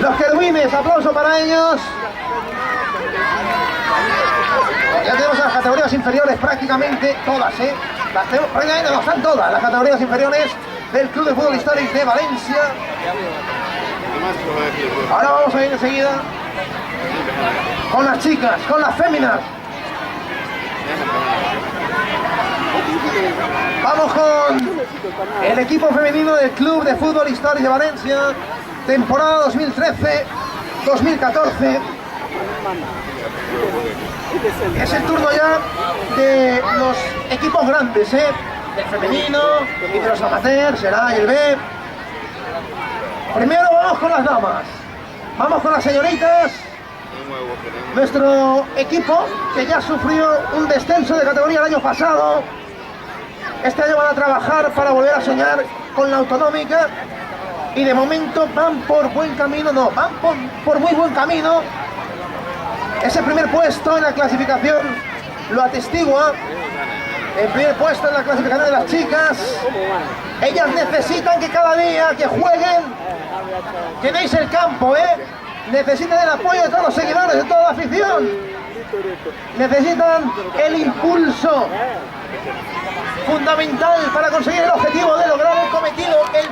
Los querubines, aplauso para ellos. Ya tenemos las categorías inferiores prácticamente todas, ¿eh? Prácticamente no, están todas las categorías inferiores del Club de Fútbol Históric de Valencia. Ahora vamos a ir enseguida con las chicas, con las féminas. Vamos con el equipo femenino del Club de Fútbol Históric de Valencia, temporada 2013-2014. Es el turno ya de los equipos grandes, del femenino y de los amateurs, el A y el B. Primero vamos con las damas, vamos con las señoritas. Nuestro equipo, que ya sufrió un descenso de categoría el año pasado, este año van a trabajar para volver a soñar con la autonómica y de momento van por buen camino, no, van por muy buen camino. Ese primer puesto en la clasificación lo atestigua. El primer puesto en la clasificación de las chicas. Ellas necesitan que cada día que jueguen llenéis el campo, necesitan el apoyo de todos los seguidores, de toda la afición. Necesitan el impulso fundamental para conseguir el objetivo de lograr el cometido, el